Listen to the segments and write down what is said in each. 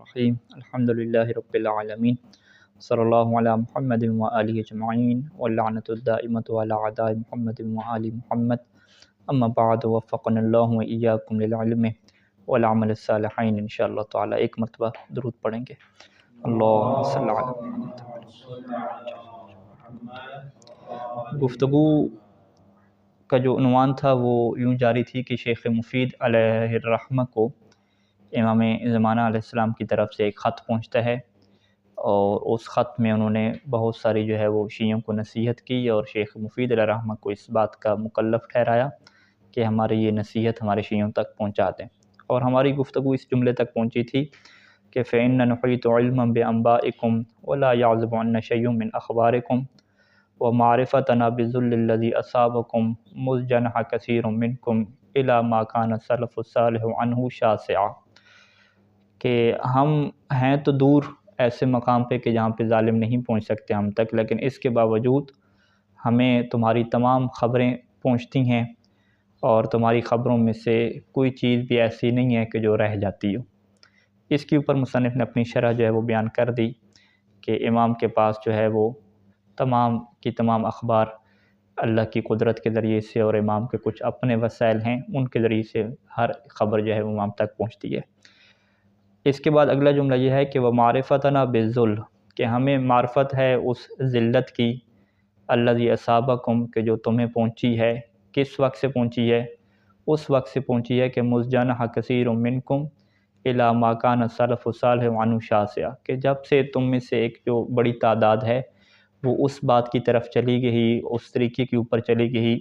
الرحیم الحمدللہ رب العالمین صلی اللہ علی محمد و آلہ اجمعین واللعنۃ الدائمۃ علی اعداء محمد و آل محمد اما بعد وفقنا اللہ و ایاکم للعلم والعمل الصالحین انشاءاللہ تعالی ایک مرتبہ درود پڑھیں گے۔ اللہم صلی علی محمد۔ گفتگو کا جو عنوان تھا وہ یوں جاری تھی کہ شیخ مفید علیہ الرحمہ کو امام زمانہ علیہ السلام کی طرف سے ایک خط پہنچتا ہے، اور اس خط میں انہوں نے بہت ساری جو ہے وہ شیعوں کو نصیحت کی، اور شیخ مفید علیہ الرحمہ کو اس بات کا مکلف ٹھہرایا کہ ہماری یہ نصیحت ہمارے شیعوں تک پہنچا دیں۔ اور ہماری گفتگو اس جملے تک پہنچی تھی کہ فَإِنَّ نُحِيطُ عِلْمًا بِأَنبَائِكُمْ وَلَا يَعْزُبُ عَنَّا شَيْءٌ مِّنْ أَخْبَارِكُمْ وَمَعْرِفَتُنَا بِذُلِّ الَّذِي أَصَابَكُمْ مُذْ جَنَحَ كَثِيرٌ مِّنْكُمْ إِلَى مَا كَانَ السَّلَفُ الصَّالِحُ عَنْهُ شَاسِعًا، کہ ہم ہیں تو دور ایسے مقام پہ کہ جہاں پہ ظالم نہیں پہنچ سکتے ہم تک، لیکن اس کے باوجود ہمیں تمہاری تمام خبریں پہنچتی ہیں، اور تمہاری خبروں میں سے کوئی چیز بھی ایسی نہیں ہے کہ جو رہ جاتی ہو۔ اس کے اوپر مصنف نے اپنی شرح جو ہے وہ بیان کر دی کہ امام کے پاس جو ہے وہ تمام کی تمام اخبار اللہ کی قدرت کے ذریعے سے، اور امام کے کچھ اپنے وسائل ہیں ان کے ذریعے سے ہر خبر جو ہے وہ امام تک پہنچتی ہے۔ اس کے بعد اگلا جملہ یہ ہے کہ وہ معرفتنا بالذل، کہ ہمیں معرفت ہے اس ذلت کی، الذی اصابکم، کہ جو تمہیں پہنچی ہے۔ کس وقت سے پہنچی ہے؟ اس وقت سے پہنچی ہے کہ مذ جنح کثیر منکم الی ما کان السلف الصالح عنہ شاسعا، کہ جب سے تم میں سے ایک جو بڑی تعداد ہے وہ اس بات کی طرف چلی گئی، اس طریقے کے اوپر چلی گئی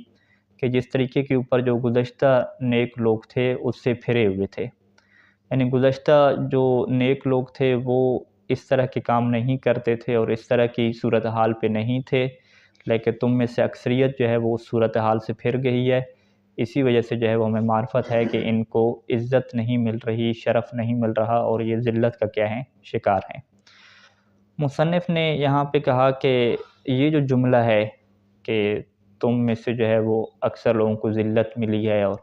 کہ جس طریقے کے اوپر جو گزشتہ نیک لوگ تھے اس سے پھرے ہوئے تھے۔ یعنی گزشتہ جو نیک لوگ تھے وہ اس طرح کے کام نہیں کرتے تھے اور اس طرح کی صورتحال پہ نہیں تھے، لیکن تم میں سے اکثریت جو ہے وہ اس صورتحال سے پھر گئی ہے۔ اسی وجہ سے جو ہے وہ ہمیں معرفت ہے کہ ان کو عزت نہیں مل رہی، شرف نہیں مل رہا، اور یہ ذلت کا کیا ہیں، شکار ہیں۔ مصنف نے یہاں پہ کہا کہ یہ جو جملہ ہے کہ تم میں سے جو ہے وہ اکثر لوگوں کو ذلت ملی ہے اور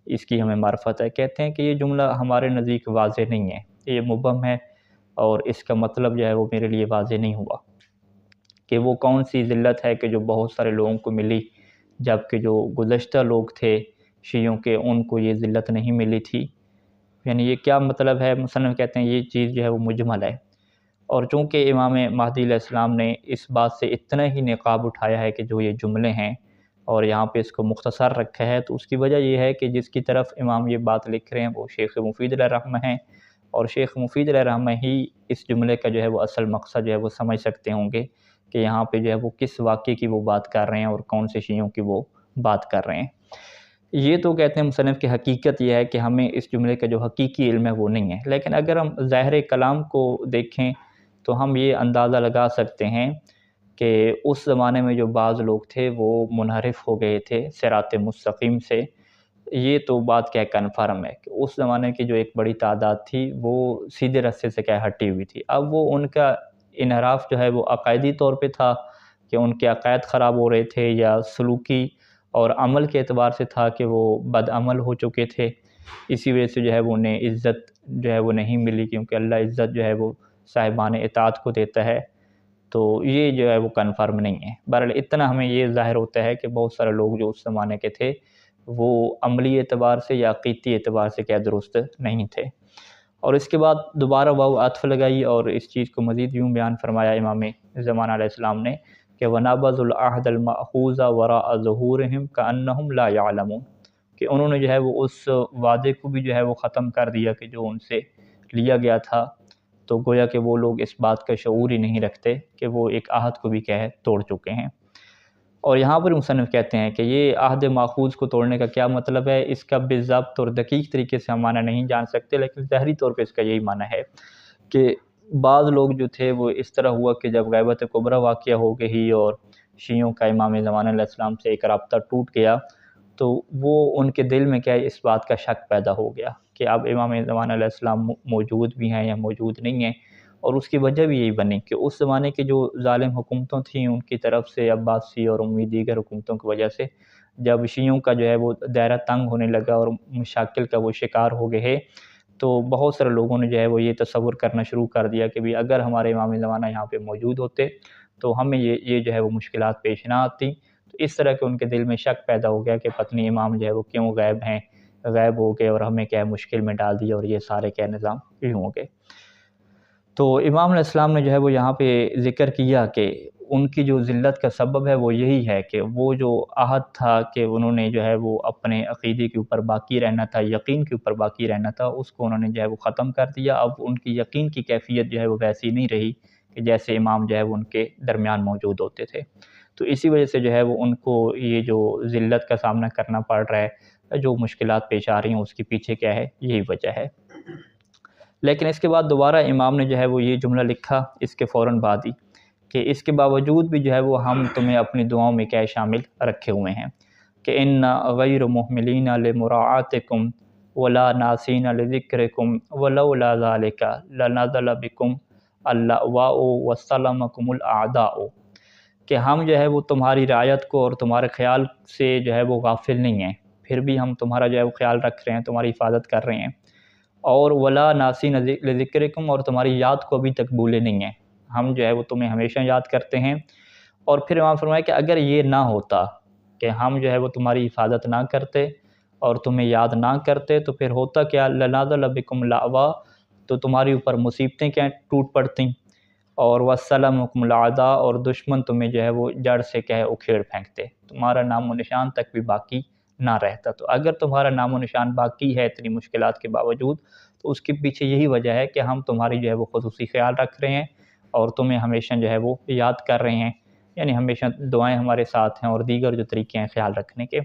اس کی ہمیں معرفت ہے، کہتے ہیں کہ یہ جملہ ہمارے نزدیک واضح نہیں ہے، یہ مبہم ہے، اور اس کا مطلب جو ہے وہ میرے لیے واضح نہیں ہوا کہ وہ کون سی ذلت ہے کہ جو بہت سارے لوگوں کو ملی، جبکہ جو گزشتہ لوگ تھے شیعوں کے ان کو یہ ذلت نہیں ملی تھی۔ یعنی یہ کیا مطلب ہے؟ مصنف کہتے ہیں یہ چیز جو ہے وہ مجمل ہے، اور چونکہ امام مہدی علیہ السلام نے اس بات سے اتنا ہی نقاب اٹھایا ہے کہ جو یہ جملے ہیں اور یہاں پہ اس کو مختصر رکھا ہے، تو اس کی وجہ یہ ہے کہ جس کی طرف امام یہ بات لکھ رہے ہیں وہ شیخ مفید علیہ الرحمہ ہیں، اور شیخ مفید علیہ الرحمہ ہی اس جملے کا جو ہے وہ اصل مقصد جو ہے وہ سمجھ سکتے ہوں گے کہ یہاں پہ جو ہے وہ کس واقعے کی وہ بات کر رہے ہیں اور کون سے شیعوں کی وہ بات کر رہے ہیں۔ یہ تو کہتے ہیں مصنف کی حقیقت یہ ہے کہ ہمیں اس جملے کا جو حقیقی علم ہے وہ نہیں ہے، لیکن اگر ہم ظاہر کلام کو دیکھیں تو ہم یہ اندازہ لگا سکتے ہیں کہ اس زمانے میں جو بعض لوگ تھے وہ منحرف ہو گئے تھے صراط مستقیم سے۔ یہ تو بات کیا کنفرم ہے کہ اس زمانے کی جو ایک بڑی تعداد تھی وہ سیدھے رستے سے کیا ہٹی ہوئی تھی۔ اب وہ ان کا انحراف جو ہے وہ عقائدی طور پہ تھا کہ ان کے عقائد خراب ہو رہے تھے، یا سلوکی اور عمل کے اعتبار سے تھا کہ وہ بد عمل ہو چکے تھے، اسی وجہ سے جو ہے وہ انہیں عزت جو ہے وہ نہیں ملی، کیونکہ اللہ عزت جو ہے وہ صاحبان اطاعت کو دیتا ہے۔ تو یہ جو ہے وہ کنفرم نہیں ہے۔ بہرحال اتنا ہمیں یہ ظاہر ہوتا ہے کہ بہت سارے لوگ جو اس زمانے کے تھے وہ عملی اعتبار سے یا عقیدتی اعتبار سے کیا درست نہیں تھے۔ اور اس کے بعد دوبارہ واو عطف لگائی اور اس چیز کو مزید یوں بیان فرمایا امام زمانہ علیہ السلام نے کہ وَنَبَذُوا الْعَهْدَ الْمَأْخُوذَ وَرَاءَ ظُهُورِهِمْ كَأَنَّهُمْ لَا يَعْلَمُونَ، کہ انہوں نے جو ہے وہ اس وعدے کو بھی جو ہے وہ ختم کر دیا کہ جو ان سے لیا گیا تھا، تو گویا کہ وہ لوگ اس بات کا شعور ہی نہیں رکھتے کہ وہ ایک عہد کو بھی کیا ہے توڑ چکے ہیں۔ اور یہاں پر مصنف کہتے ہیں کہ یہ عہد ماخوذ کو توڑنے کا کیا مطلب ہے، اس کا بالضبط اور دقیق طریقے سے ہم معنی نہیں جان سکتے، لیکن ظاہری طور پہ اس کا یہی معنی ہے کہ بعض لوگ جو تھے وہ اس طرح ہوا کہ جب غیبت کبریٰ واقعہ ہو گئی اور شیعوں کا امام زمانہ علیہ السلام سے ایک رابطہ ٹوٹ گیا، تو وہ ان کے دل میں کیا ہے اس بات کا شک پیدا ہو گیا کہ اب امام زمانہ علیہ السلام موجود بھی ہیں یا موجود نہیں ہیں۔ اور اس کی وجہ بھی یہی بنی کہ اس زمانے کے جو ظالم حکومتوں تھیں ان کی طرف سے عباسی اور اموی دیگر حکومتوں کی وجہ سے جب شیعوں کا جو ہے وہ دائرہ تنگ ہونے لگا اور مشاکل کا وہ شکار ہو گئے، تو بہت سارے لوگوں نے جو ہے وہ یہ تصور کرنا شروع کر دیا کہ بھی اگر ہمارے امام زمانہ یہاں پہ موجود ہوتے تو ہمیں یہ جو ہے وہ مشکلات پیش نہ آتی. تو اس طرح کے ان کے دل میں شک پیدا ہو گیا کہ پتنی امام جو ہے وہ کیوں غائب ہو گئے اور ہمیں کیا مشکل میں ڈال دیا اور یہ سارے کیا نظام یوں ہو گئے. تو امام علیہ السلام نے جو ہے وہ یہاں پہ ذکر کیا کہ ان کی جو ذلت کا سبب ہے وہ یہی ہے کہ وہ جو عہد تھا کہ انہوں نے جو ہے وہ اپنے عقیدے کے اوپر باقی رہنا تھا، یقین کے اوپر باقی رہنا تھا، اس کو انہوں نے جو ہے وہ ختم کر دیا. اب ان کی یقین کی کیفیت جو ہے وہ ویسی نہیں رہی کہ جیسے امام جو ہے وہ ان کے درمیان موجود ہوتے تھے. تو اسی وجہ سے جو ہے وہ ان کو یہ جو ذلت کا سامنا کرنا پڑ رہا ہے، جو مشکلات پیش آ رہی ہیں، اس کے پیچھے کیا ہے، یہی وجہ ہے. لیکن اس کے بعد دوبارہ امام نے جو ہے وہ یہ جملہ لکھا اس کے فوراً بعد ہی کہ اس کے باوجود بھی جو ہے وہ ہم تمہیں اپنی دعاؤں میں کیا شامل رکھے ہوئے ہیں کہ ان غیر محملین لمراعاتکم ولا ناسین لذکرکم ولولا ذالک لنزل بکم اللأواء وسلمکم الاعداء، کہ ہم جو ہے وہ تمہاری رعایت کو اور تمہارے خیال سے جو ہے وہ غافل نہیں ہیں، پھر بھی ہم تمہارا جو ہے وہ خیال رکھ رہے ہیں، تمہاری حفاظت کر رہے ہیں. اور ولا ناسین لذکرکم، اور تمہاری یاد کو ابھی تک بھولے نہیں ہیں، ہم جو ہے وہ تمہیں ہمیشہ یاد کرتے ہیں. اور پھر امام فرمایا کہ اگر یہ نہ ہوتا کہ ہم جو ہے وہ تمہاری حفاظت نہ کرتے اور تمہیں یاد نہ کرتے تو پھر ہوتا کیا، لنازل بکم الاعوا، تو تمہاری اوپر مصیبتیں کیا ٹوٹ پڑتیں، اور وسلمکم الاعداء، اور دشمن تمہیں جو ہے وہ جڑ سے کیا ہے اکھیڑ پھینکتے، تمہارا نام و نشان تک بھی باقی نہ رہتا. تو اگر تمہارا نام و نشان باقی ہے اتنی مشکلات کے باوجود، تو اس کے پیچھے یہی وجہ ہے کہ ہم تمہاری جو ہے وہ خصوصی خیال رکھ رہے ہیں اور تمہیں ہمیشہ جو ہے وہ یاد کر رہے ہیں، یعنی ہمیشہ دعائیں ہمارے ساتھ ہیں اور دیگر جو طریقے ہیں خیال رکھنے کے.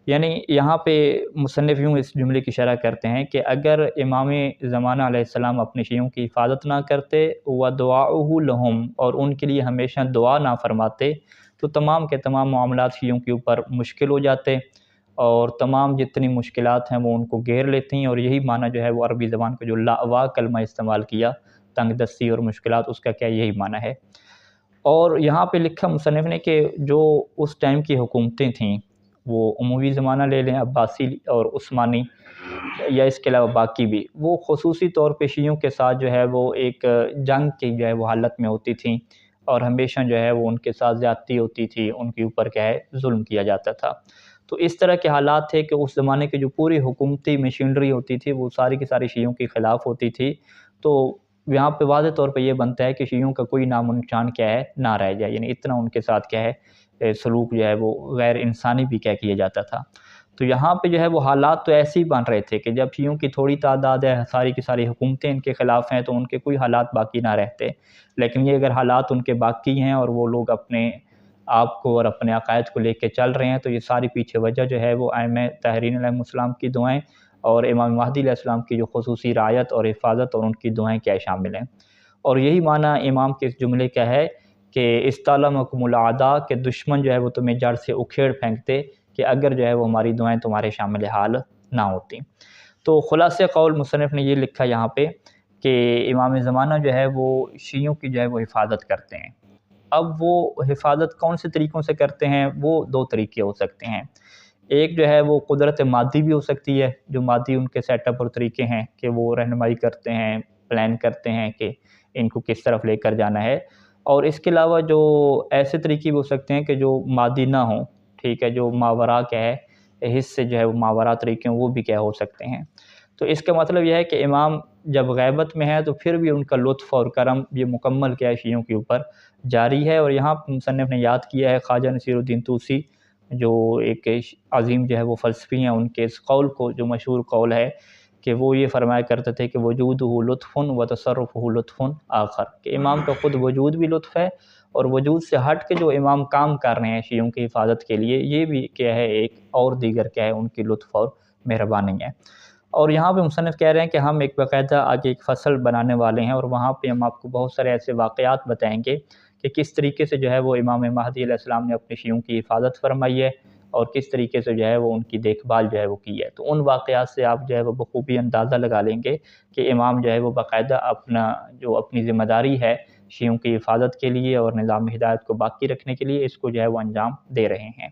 یعنی یہاں پہ مصنف یوں اس جملے کی شرح کرتے ہیں کہ اگر امام زمانہ علیہ السلام اپنے شیعوں کی حفاظت نہ کرتے وَدُعَاؤُهُ لَهُمْ، اور ان کے لیے ہمیشہ دعا نہ فرماتے، تو تمام کے تمام معاملات شیعوں کے اوپر مشکل ہو جاتے اور تمام جتنی مشکلات ہیں وہ ان کو گھیر لیتی ہیں. اور یہی معنی جو ہے وہ عربی زبان کا جو لاوا کلمہ استعمال کیا، تنگ دستی اور مشکلات، اس کا کیا یہی معنی ہے. اور یہاں پہ لکھا مصنف نے کہ جو اس ٹائم کی حکومتیں تھیں، وہ اموی زمانہ لے لیں، عباسی اور عثمانی، یا اس کے علاوہ باقی بھی، وہ خصوصی طور پہ شیعوں کے ساتھ جو ہے وہ ایک جنگ کی جو ہے وہ حالت میں ہوتی تھیں اور ہمیشہ جو ہے وہ ان کے ساتھ زیادتی ہوتی تھی، ان کے اوپر کیا ہے ظلم کیا جاتا تھا. تو اس طرح کے حالات تھے کہ اس زمانے کی جو پوری حکومتی مشینری ہوتی تھی وہ ساری کی ساری شیعوں کے خلاف ہوتی تھی. تو یہاں پہ واضح طور پہ یہ بنتا ہے کہ شیعوں کا کوئی نام و نشان کیا ہے نہ رہ جائے، یعنی اتنا ان کے ساتھ کیا ہے سلوک جو ہے وہ غیر انسانی بھی کیا جاتا تھا. تو یہاں پہ جو ہے وہ حالات تو ایسے ہی بن رہے تھے کہ جب شیعوں کی تھوڑی تعداد ہے، ساری کی ساری حکومتیں ان کے خلاف ہیں، تو ان کے کوئی حالات باقی نہ رہتے. لیکن یہ اگر حالات ان کے باقی ہیں اور وہ لوگ اپنے آپ کو اور اپنے عقائد کو لے کے چل رہے ہیں، تو یہ ساری پیچھے وجہ جو ہے وہ ائمہ طاہرین علیہ السلام کی دعائیں اور امام مہدی علیہ السلام کی جو خصوصی رعایت اور حفاظت اور ان کی دعائیں کیا شامل ہیں. اور یہی معنی امام کے اس جملے کا ہے کہ استعلمکم الاعداء، کہ دشمن جو ہے وہ تمہیں جڑ سے اکھیڑ پھینکتے کہ اگر جو ہے وہ ہماری دعائیں تمہارے شامل حال نہ ہوتی. تو خلاصہ قول مصنف نے یہ لکھا یہاں پہ کہ امام زمانہ جو ہے وہ شیعوں کی جو ہے وہ حفاظت کرتے ہیں. اب وہ حفاظت کون سے طریقوں سے کرتے ہیں؟ وہ دو طریقے ہو سکتے ہیں. ایک جو ہے وہ قدرت مادی بھی ہو سکتی ہے، جو مادی ان کے سیٹ اپ اور طریقے ہیں کہ وہ رہنمائی کرتے ہیں، پلان کرتے ہیں کہ ان کو کس طرف لے کر جانا ہے. اور اس کے علاوہ جو ایسے طریقے بھی ہو سکتے ہیں کہ جو مادی نہ ہوں، ٹھیک ہے، جو ماورا کیا ہے حصے جو ہے وہ ماورا طریقے ہیں، وہ بھی کیا ہو سکتے ہیں. تو اس کا مطلب یہ ہے کہ امام جب غیبت میں ہے تو پھر بھی ان کا لطف اور کرم یہ مکمل کیا ہے شیعوں کے اوپر جاری ہے. اور یہاں مصنف نے یاد کیا ہے خواجہ نصیر الدین طوسی، جو ایک عظیم جو ہے وہ فلسفی ہیں، ان کے اس قول کو، جو مشہور قول ہے کہ وہ یہ فرمایا کرتے تھے کہ وجودہ لطف و تصرفہ لطف آخر، کہ امام کا خود وجود بھی لطف ہے اور وجود سے ہٹ کے جو امام کام کر رہے ہیں شیعوں کی حفاظت کے لیے، یہ بھی کیا ہے ایک اور دیگر کیا ہے ان کی لطف اور مہربانی ہے. اور یہاں پہ مصنف کہہ رہے ہیں کہ ہم ایک باقاعدہ آگے ایک فصل بنانے والے ہیں، اور وہاں پہ ہم آپ کو بہت سارے ایسے واقعات بتائیں گے کہ کس طریقے سے جو ہے وہ امام مہدی علیہ السلام نے اپنے شیعوں کی حفاظت فرمائی ہے اور کس طریقے سے جو ہے وہ ان کی دیکھ بھال جو ہے وہ کی ہے. تو ان واقعات سے آپ جو ہے وہ بخوبی اندازہ لگا لیں گے کہ امام جو ہے وہ باقاعدہ اپنی ذمہ داری ہے شیعوں کی حفاظت کے لیے اور نظام ہدایت کو باقی رکھنے کے لیے، اس کو جو ہے وہ انجام دے رہے ہیں.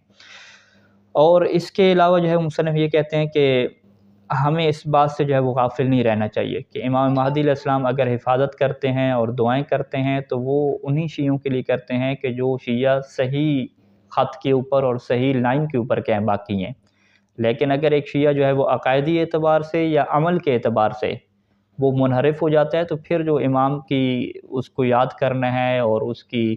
اور اس کے علاوہ جو ہے مصنف یہ کہتے ہیں کہ ہمیں اس بات سے جو ہے وہ غافل نہیں رہنا چاہیے کہ امام مہدی علیہ السلام اگر حفاظت کرتے ہیں اور دعائیں کرتے ہیں تو وہ انہی شیعوں کے لیے کرتے ہیں کہ جو شیعہ صحیح خط کے اوپر اور صحیح لائن کے اوپر کہیں باقی ہیں. لیکن اگر ایک شیعہ جو ہے وہ عقائدی اعتبار سے یا عمل کے اعتبار سے وہ منحرف ہو جاتا ہے تو پھر جو امام کی اس کو یاد کرنا ہے اور اس کی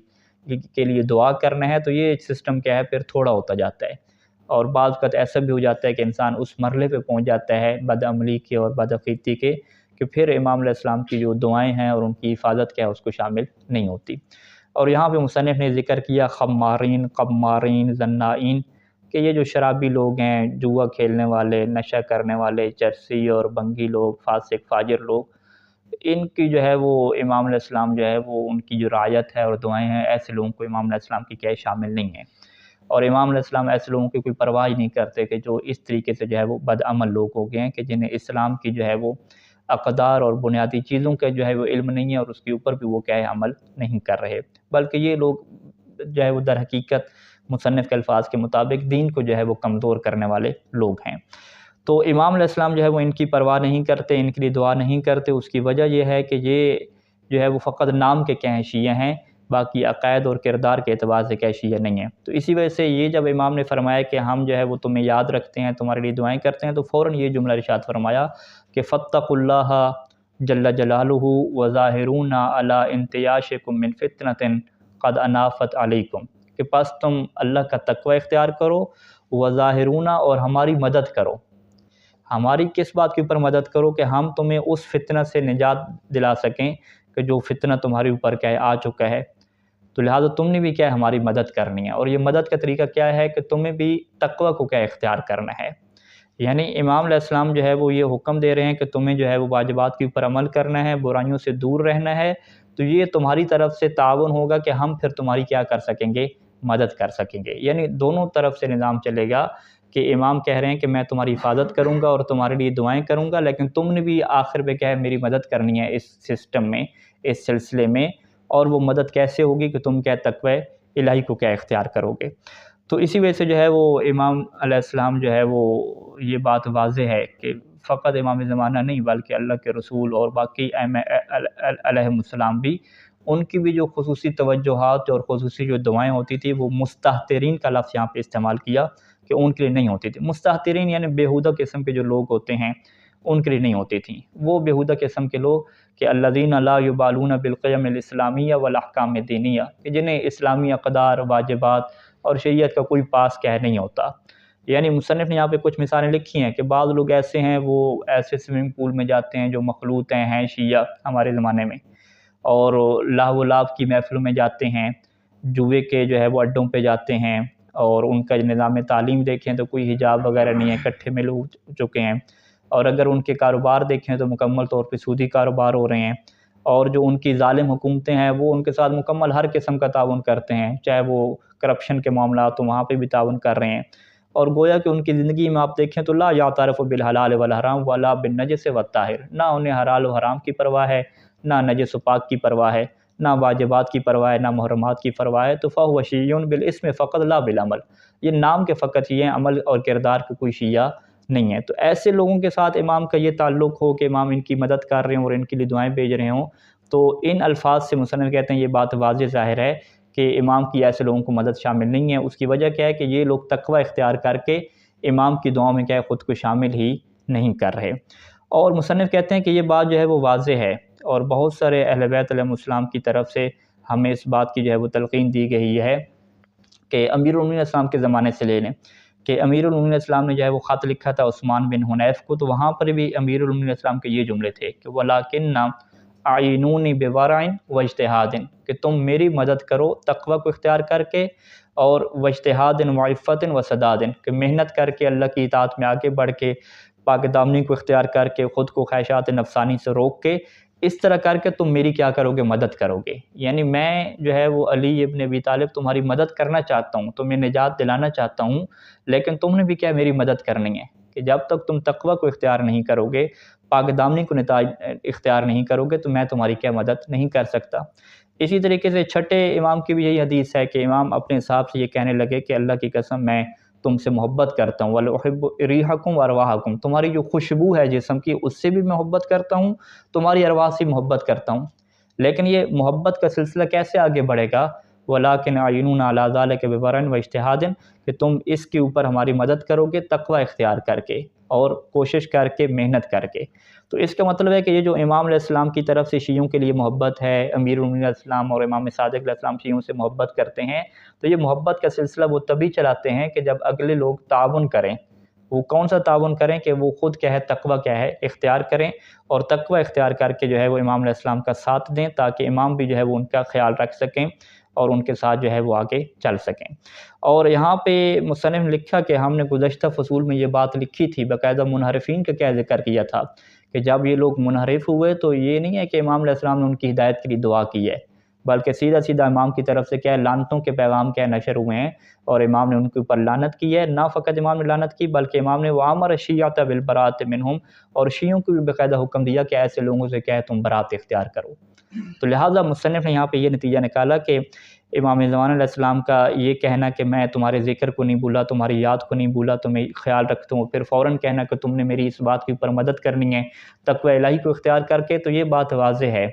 کے لیے دعا کرنا ہے تو یہ سسٹم کیا ہے پھر تھوڑا ہوتا جاتا ہے. اور بعض وقت ایسا بھی ہو جاتا ہے کہ انسان اس مرحلے پہ پہنچ جاتا ہے بدعملی کے اور بدعقیدتی کے کہ پھر امام علیہ السلام کی جو دعائیں ہیں اور ان کی حفاظت کیا ہے اس کو شامل نہیں ہوتی. اور یہاں پہ مصنف نے ذکر کیا خمارین، قمارین، زنائین کہ یہ جو شرابی لوگ ہیں، جوا کھیلنے والے، نشہ کرنے والے، چرسی اور بنگی لوگ، فاسق فاجر لوگ، ان کی جو ہے وہ امام علیہ السلام جو ہے وہ ان کی جو رعایت ہے اور دعائیں ہیں ایسے لوگوں کو امام علیہ السلام کی کیا شامل نہیں ہیں. اور امام علیہ السلام ایسے لوگوں کی کوئی پرواہ ہی نہیں کرتے کہ جو اس طریقے سے جو ہے وہ بدعمل لوگ ہو گئے ہیں کہ جنہیں اسلام کی جو ہے وہ اقدار اور بنیادی چیزوں کا جو ہے وہ علم نہیں ہے اور اس کے اوپر بھی وہ کیا ہے عمل نہیں کر رہے، بلکہ یہ لوگ جو ہے وہ در حقیقت مصنف کے الفاظ کے مطابق دین کو جو ہے وہ کمزور کرنے والے لوگ ہیں. تو امام علیہ السلام جو ہے وہ ان کی پرواہ نہیں کرتے، ان کے لیے دعا نہیں کرتے. اس کی وجہ یہ ہے کہ یہ جو ہے وہ فقط نام کے کیا ہیں شیعہ ہیں، باقی عقائد اور کردار کے اعتبار سے کیا شیعہ نہیں ہیں. تو اسی وجہ سے یہ جب امام نے فرمایا کہ ہم جو ہے وہ تمہیں یاد رکھتے ہیں، تمہارے لیے دعائیں کرتے ہیں، تو فوراً یہ جملہ ارشاد فرمایا کہ فاتقوا اللہ جل جلالہ وظاہرون علی انتیاشکم من فتنۃ قد انافت علیکم، کہ پس تم اللہ کا تقوی اختیار کرو، وظاہرون اور ہماری مدد کرو. ہماری کس بات کے اوپر مدد کرو کہ ہم تمہیں اس فتنہ سے نجات دلا سکیں کہ جو فتنہ تمہارے اوپر کیا ہے آ چکا ہے. تو لہٰذا تم نے بھی کیا ہے ہماری مدد کرنی ہے. اور یہ مدد کا طریقہ کیا ہے کہ تمہیں بھی تقوی کو کیا اختیار کرنا ہے. یعنی امام علیہ السلام جو ہے وہ یہ حکم دے رہے ہیں کہ تمہیں جو ہے وہ واجبات کے اوپر عمل کرنا ہے، برائیوں سے دور رہنا ہے. تو یہ تمہاری طرف سے تعاون ہوگا کہ ہم پھر تمہاری کیا کر سکیں گے، مدد کر سکیں گے. یعنی دونوں طرف سے نظام چلے گا کہ امام کہہ رہے ہیں کہ میں تمہاری حفاظت کروں گا اور تمہارے لیے دعائیں کروں گا، لیکن تم نے بھی آخر پہ کیا ہے میری مدد کرنی ہے اس سسٹم میں، اس سلسلے میں. اور وہ مدد کیسے ہوگی کہ تم کیا تقوی الہی کو کیا اختیار کرو گے. تو اسی وجہ سے جو ہے وہ امام علیہ السلام جو ہے وہ یہ بات واضح ہے کہ فقط امام زمانہ نہیں بلکہ اللہ کے رسول اور باقی ائمہ علیہم السلام بھی، ان کی بھی جو خصوصی توجہات اور خصوصی جو دعائیں ہوتی تھی وہ مستہترین کا لفظ یہاں پہ استعمال کیا کہ ان کے لیے نہیں ہوتی تھی. مستہترین یعنی بیہودہ قسم کے جو لوگ ہوتے ہیں ان کے لیے نہیں ہوتی تھیں. وہ بیہودہ قسم کے لوگ کہ الذین لا یبالون بالقیم الاسلامیہ والاحکام الدینیہ، کہ جنہیں اسلامی اقدار، واجبات اور شریعت کا کوئی پاس کیا نہیں ہوتا. یعنی مصنف نے یہاں پہ کچھ مثالیں لکھی ہیں کہ بعض لوگ ایسے ہیں وہ ایسے سوئمنگ پول میں جاتے ہیں جو مخلوط ہیں شیعہ ہمارے زمانے میں، اور لاہ و لعب کی محفلوں میں جاتے ہیں، جوئے کے جو ہے وہ اڈوں پہ جاتے ہیں، اور ان کا نظام تعلیم دیکھیں تو کوئی حجاب وغیرہ نہیں ہے، کٹھے میں لوگ چکے ہیں. اور اگر ان کے کاروبار دیکھیں تو مکمل طور پہ سودی کاروبار ہو رہے ہیں. اور جو ان کی ظالم حکومتیں ہیں وہ ان کے ساتھ مکمل ہر قسم کا تعاون کرتے ہیں، چاہے وہ کرپشن کے معاملات ہوں وہاں پہ بھی تعاون کر رہے ہیں. اور گویا کہ ان کی زندگی میں آپ دیکھیں تو لا یعترف بالحلال والحرام ولا بالنجس والطاہر، نہ انہیں حلال و حرام کی پرواہ ہے، نہ نجس و پاک کی پرواہ ہے، نہ واجبات کی پرواہ ہے، نہ محرمات کی پرواہ ہے. تو فہو شیع بالاسم فقط لا بالعمل، یہ نام کے فقط یہ ہیں، عمل اور کردار کے کوئی شیعہ نہیں ہے. تو ایسے لوگوں کے ساتھ امام کا یہ تعلق ہو کہ امام ان کی مدد کر رہے ہوں اور ان کے لیے دعائیں بھیج رہے ہوں، تو ان الفاظ سے مصنف کہتے ہیں یہ بات واضح ظاہر ہے کہ امام کی ایسے لوگوں کو مدد شامل نہیں ہے. اس کی وجہ کیا ہے کہ یہ لوگ تقوی اختیار کر کے امام کی دعاؤں میں کیا ہے خود کو شامل ہی نہیں کر رہے. اور مصنف کہتے ہیں کہ یہ بات جو ہے وہ واضح ہے، اور بہت سارے اہل بیت علیہم السلام کی طرف سے ہمیں اس بات کی جو ہے وہ تلقین دی گئی ہے کہ امیر المومنین اسلام کے زمانے سے لے لیں کہ امیر المومنین اسلام نے جو ہے وہ خط لکھا تھا عثمان بن حنیف کو، تو وہاں پر بھی امیر المومنین اسلام کے یہ جملے تھے کہ وَلَٰكِنَّ اعینونی بورع واجتہاد، کہ تم میری مدد کرو تقوی کو اختیار کر کے اور واجتہاد وعفت وسداد، کہ محنت کر کے اللہ کی اطاعت میں آگے بڑھ کے پاک دامنی کو اختیار کر کے خود کو خواہشات نفسانی سے روک کے اس طرح کر کے تم میری کیا کرو گے، مدد کرو گے. یعنی میں جو ہے وہ علی ابن ابی طالب تمہاری مدد کرنا چاہتا ہوں، تمہیں نجات دلانا چاہتا ہوں، لیکن تم نے بھی کیا میری مدد کرنی ہے کہ جب تک تم تقوی کو اختیار نہیں کرو گے، پاک دامنی کو اختیار نہیں کرو گے، تو میں تمہاری کیا مدد نہیں کر سکتا. اسی طریقے سے چھٹے امام کی بھی یہی حدیث ہے کہ امام اپنے حساب سے یہ کہنے لگے کہ اللہ کی قسم میں تم سے محبت کرتا ہوں، وَلَأُحِبُّ رِيحَكُمْ وَأَرْوَاحَكُمْ، تمہاری جو خوشبو ہے جسم کی اس سے بھی محبت کرتا ہوں، تمہاری ارواح سے محبت کرتا ہوں۔ لیکن یہ محبت کا سلسلہ کیسے آگے بڑھے گا؟ وَلَٰكِنْ أَعِنُونَا عَلَىٰ ذَٰلِكَ بِبَرْءٍ وَاجْتِهَادٍ، کہ تم اس کے اوپر ہماری مدد کرو گے تقوی اختیار کر کے اور کوشش کر کے، محنت کر کے۔ تو اس کا مطلب ہے کہ یہ جو امام علیہ السلام کی طرف سے شیعوں کے لیے محبت ہے، امیر المومنین علیہ السلام اور امام صادق علیہ السلام شیعوں سے محبت کرتے ہیں، تو یہ محبت کا سلسلہ وہ تبھی چلاتے ہیں کہ جب اگلے لوگ تعاون کریں۔ وہ کون سا تعاون کریں؟ کہ وہ خود کیا ہے، تقوی کیا ہے، اختیار کریں، اور تقوی اختیار کر کے جو ہے وہ امام علیہ السلام کا ساتھ دیں، تاکہ امام بھی جو ہے وہ ان کا خیال رکھ سکیں اور ان کے ساتھ جو ہے وہ آگے چل سکیں۔ اور یہاں پہ مصنف نے لکھا کہ ہم نے گزشتہ فصول میں یہ بات لکھی تھی، باقاعدہ منحرفین کا کیا ذکر کیا تھا کہ جب یہ لوگ منحرف ہوئے تو یہ نہیں ہے کہ امام علیہ السلام نے ان کی ہدایت کے لیے دعا کی ہے، بلکہ سیدھا سیدھا امام کی طرف سے کیا ہے، لعنتوں کے پیغام کیا نشر ہوئے ہیں، اور امام نے ان کے اوپر لعنت کی ہے۔ نہ فقط امام نے لعنت کی بلکہ امام نے وَأَمَرَ الشِّيَّعَةَ بِالْبَرَاءَةِ مِنْهُمْ، اور شیعوں کو بھی باقاعدہ حکم دیا کہ ایسے لوگوں سے کیا ہے، تم برات اختیار کرو۔ تو لہٰذا مصنف نے یہاں پہ یہ نتیجہ نکالا کہ امام زمان علیہ السلام کا یہ کہنا کہ میں تمہارے ذکر کو نہیں بھولا، تمہاری یاد کو نہیں بھولا، تمہیں خیال رکھتا ہوں، پھر فوراً کہنا کہ تم نے میری اس بات کے اوپر مدد کرنی ہے تقوی الہی کو اختیار کر کے، تو یہ بات واضح ہے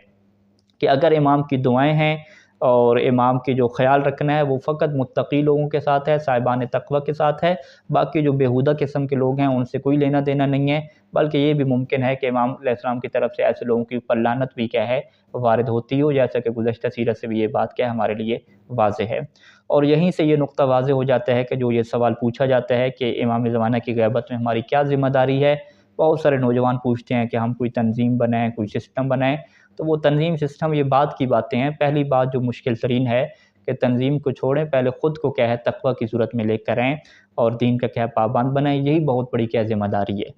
کہ اگر امام کی دعائیں ہیں اور امام کی جو خیال رکھنا ہے وہ فقط متقی لوگوں کے ساتھ ہے، صاحبان تقوی کے ساتھ ہے، باقی جو بیہودہ قسم کے لوگ ہیں ان سے کوئی لینا دینا نہیں ہے، بلکہ یہ بھی ممکن ہے کہ امام علیہ السلام کی طرف سے ایسے لوگوں کے اوپر لعنت بھی کیا ہے، وارد ہوتی ہو، جیسا کہ گزشتہ سیرت سے بھی یہ بات کیا ہمارے لیے واضح ہے۔ اور یہیں سے یہ نقطہ واضح ہو جاتا ہے کہ جو یہ سوال پوچھا جاتا ہے کہ امام زمانہ کی غیبت میں ہماری کیا ذمہ داری ہے، بہت سارے نوجوان پوچھتے ہیں کہ ہم کوئی تنظیم بنائیں، کوئی سسٹم بنائیں، تو وہ تنظیم سسٹم یہ بات کی باتیں ہیں۔ پہلی بات جو مشکل ترین ہے کہ تنظیم کو چھوڑیں، پہلے خود کو کیا ہے تقوی کی صورت میں لے کر آئیں اور دین کا کیا پابند بنائیں، یہی بہت بڑی کیا ذمہ داری ہے۔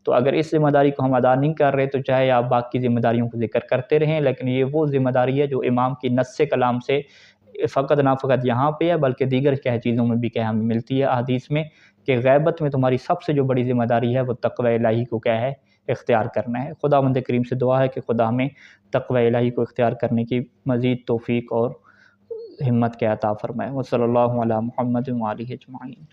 تو اگر اس ذمہ داری کو ہم ادا نہیں کر رہے تو چاہے آپ باقی ذمہ داریوں کو ذکر کرتے رہیں، لیکن یہ وہ ذمہ داری ہے جو امام کی نص کلام سے فقط نہ فقط یہاں پہ ہے بلکہ دیگر کیا چیزوں میں بھی کیا ہمیں ملتی ہے احادیث میں، کہ غیبت میں تمہاری سب سے جو بڑی ذمہ داری ہے وہ تقوی الہی کو کیا ہے، اختیار کرنا ہے۔ خداوند کریم سے دعا ہے کہ خدا ہمیں تقوی الہی کو اختیار کرنے کی مزید توفیق اور ہمت کے عطا فرمائے۔ وصلی اللہ علی محمد و آلہ اجمعین۔